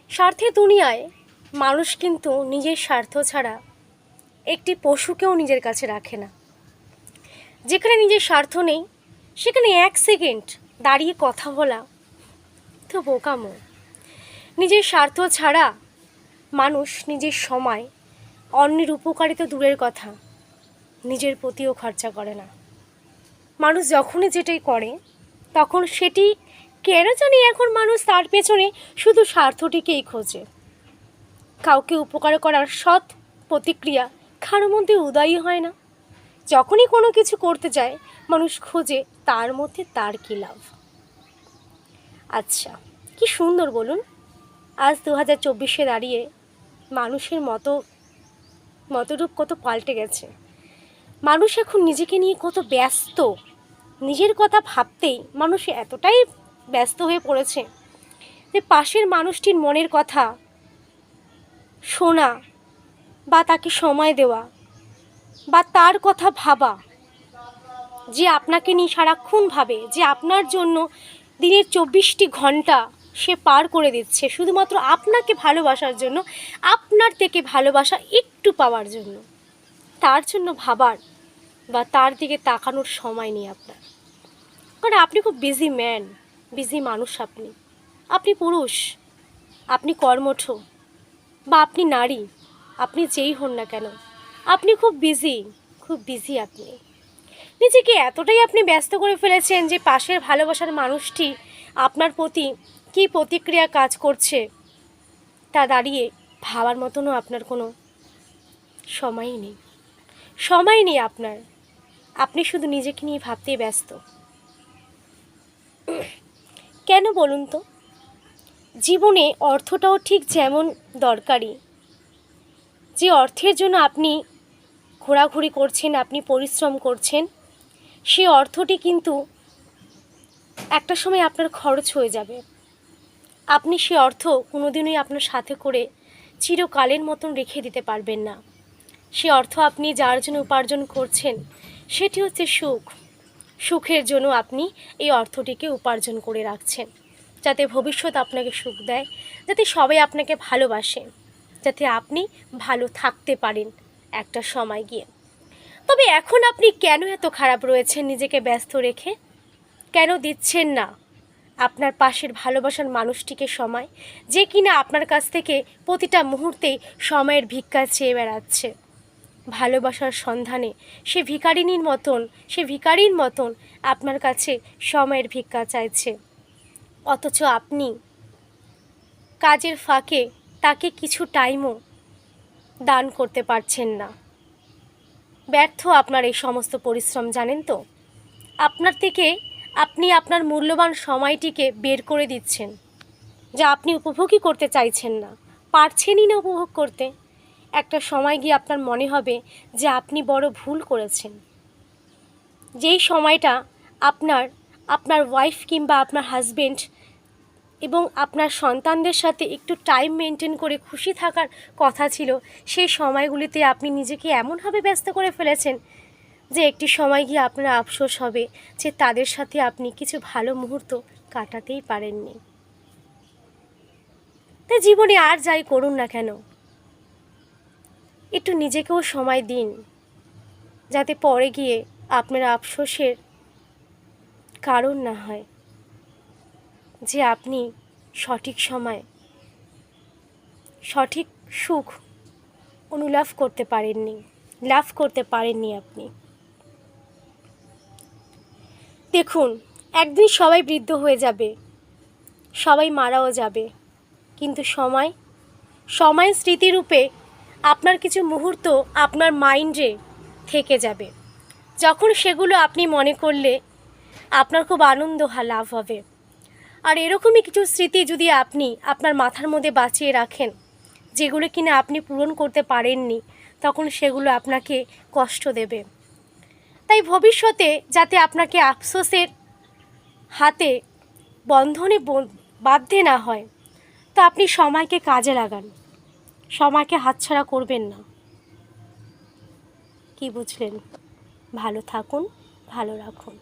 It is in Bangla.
স্বার্থের দুনিয়ায় মানুষ কিন্তু নিজের স্বার্থ ছাড়া একটি পশুকেও নিজের কাছে রাখে না। যেখানে নিজের স্বার্থ নেই সেখানে 1 সেকেন্ড দাঁড়িয়ে কথা বলা তো বোকামো। নিজের স্বার্থ ছাড়া মানুষ নিজের সময় অন্যের উপকারী তো দূরের কথা, নিজের প্রতিও খরচা করে না। মানুষ যখনই যেটাই করে তখন সেটি কেন জানি এখন মানুষ তার পেছনে শুধু স্বার্থটিকেই খোঁজে। কাউকে উপকার করার সৎ প্রতিক্রিয়া কারোর মধ্যে উদয়ই হয় না। যখনই কোনো কিছু করতে যায় মানুষ খোঁজে তার মধ্যে তার কী লাভ। আচ্ছা, কি সুন্দর বলুন, আজ 2024-এ দাঁড়িয়ে মানুষের মতরূপ কত পাল্টে গেছে। মানুষ এখন নিজেকে নিয়ে কত ব্যস্ত, নিজের কথা ভাবতেই মানুষ এতটাই ব্যস্ত হয়ে পড়েছে যে পাশের মানুষটির মনের কথা শোনা বা তাকে সময় দেওয়া বা তার কথা ভাবা, যে আপনাকে নিয়ে সারাক্ষণ ভাবে, যে আপনার জন্য দিনের 24টি ঘন্টা সে পার করে দিচ্ছে শুধুমাত্র আপনাকে ভালোবাসার জন্য, আপনার থেকে ভালোবাসা একটু পাওয়ার জন্য, তার জন্য ভাবার বা তার দিকে তাকানোর সময় নেই আপনার। কারণ আপনি খুব বিজি ম্যান, বিজি মানুষ। আপনি পুরুষ, আপনি কর্মঠ বা আপনি নারী, আপনি যেই হন না কেন, আপনি খুব বিজি। আপনি নিজেকে এতটাই আপনি ব্যস্ত করে ফেলেছেন যে পাশের ভালোবাসার মানুষটি আপনার প্রতি কী প্রতিক্রিয়া কাজ করছে তা দাঁড়িয়ে ভাবার মতনও আপনার কোনো সময় নেই আপনার। আপনি শুধু নিজেকে নিয়ে ভাবতেই ব্যস্ত। কেন বলুন তো? জীবনে অর্থটাও ঠিক যেমন দরকারি, যে অর্থের জন্য আপনি ঘোরাঘুরি করছেন, আপনি পরিশ্রম করছেন, সেই অর্থটি কিন্তু একটা সময় আপনার খরচ হয়ে যাবে। আপনি সে অর্থ কোনোদিনই আপনার সাথে করে চিরকালের মতন রেখে দিতে পারবেন না। সে অর্থ আপনি যার জন্য উপার্জন করছেন সেটি হচ্ছে সুখের জন্য আপনি এই অর্থটিকে উপার্জন করে রাখছেন, যাতে ভবিষ্যৎ আপনাকে সুখ দেয়, যাতে সবাই আপনাকে ভালোবাসে, যাতে আপনি ভালো থাকতে পারেন একটা সময় গিয়ে। তবে এখন আপনি কেন এত খারাপ রয়েছেন নিজেকে ব্যস্ত রেখে? কেন দিচ্ছেন না আপনার পাশের ভালোবাসার মানুষটিকে সময়, যে কিনা আপনার কাছ থেকে প্রতিটা মুহূর্তেই সময়ের ভিক্ষা চেয়ে বেড়াচ্ছে? ভালোবাসার সন্ধানে সে ভিখারির মতন আপনার কাছে সময়ের ভিক্ষা চাইছে, অথচ আপনি কাজের ফাঁকে তাকে কিছু টাইমও দান করতে পারছেন না। ব্যর্থ আপনার এই সমস্ত পরিশ্রম, জানেন তো? আপনার থেকে আপনি আপনার মূল্যবান সময়টিকে বের করে দিচ্ছেন, যা আপনি উপভোগই করতে চাইছেন না, পারছেনই না উপভোগ করতে। একটা সময় গিয়ে আপনার মনে হবে যে আপনি বড় ভুল করেছেন। যেই সময়টা আপনার ওয়াইফ কিংবা আপনার হাজবেন্ড এবং আপনার সন্তানদের সাথে একটু টাইম মেনটেন করে খুশি থাকার কথা ছিল, সেই সময়গুলিতে আপনি নিজেকে এমনভাবে ব্যস্ত করে ফেলেছেন যে একটি সময় গিয়ে আপনার আফসোস হবে যে তাদের সাথে আপনি কিছু ভালো মুহূর্ত কাটাতেই পারেননি। তাই জীবনে আর যাই করুন না কেন, একটু নিজেকেও সময় দিন, যাতে পরে গিয়ে আপনার আফসোসের কারণ না হয় যে আপনি সঠিক সময় সঠিক সুখ লাভ করতে পারেননি আপনি। দেখুন, একদিন সবাই বৃদ্ধ হয়ে যাবে, সবাই মারাও যাবে, কিন্তু সময় স্মৃতিরূপে আপনার কিছু মুহূর্ত আপনার মাইন্ডে থেকে যাবে। যখন সেগুলো আপনি মনে করলে আপনার খুব আনন্দ লাভ হবে। আর এরকমই কিছু স্মৃতি যদি আপনি আপনার মাথার মধ্যে বাঁচিয়ে রাখেন, যেগুলো কিনা আপনি পূরণ করতে পারেননি, তখন সেগুলো আপনাকে কষ্ট দেবে। তাই ভবিষ্যতে যাতে আপনাকে আফসোসের হাতে বন্ধনে বাঁধতে না হয়, তা আপনি সময়কে কাজে লাগান, সময়কে হাতছাড়া করবেন না। কি বুঝলেন? ভালো থাকুন, ভালো রাখুন।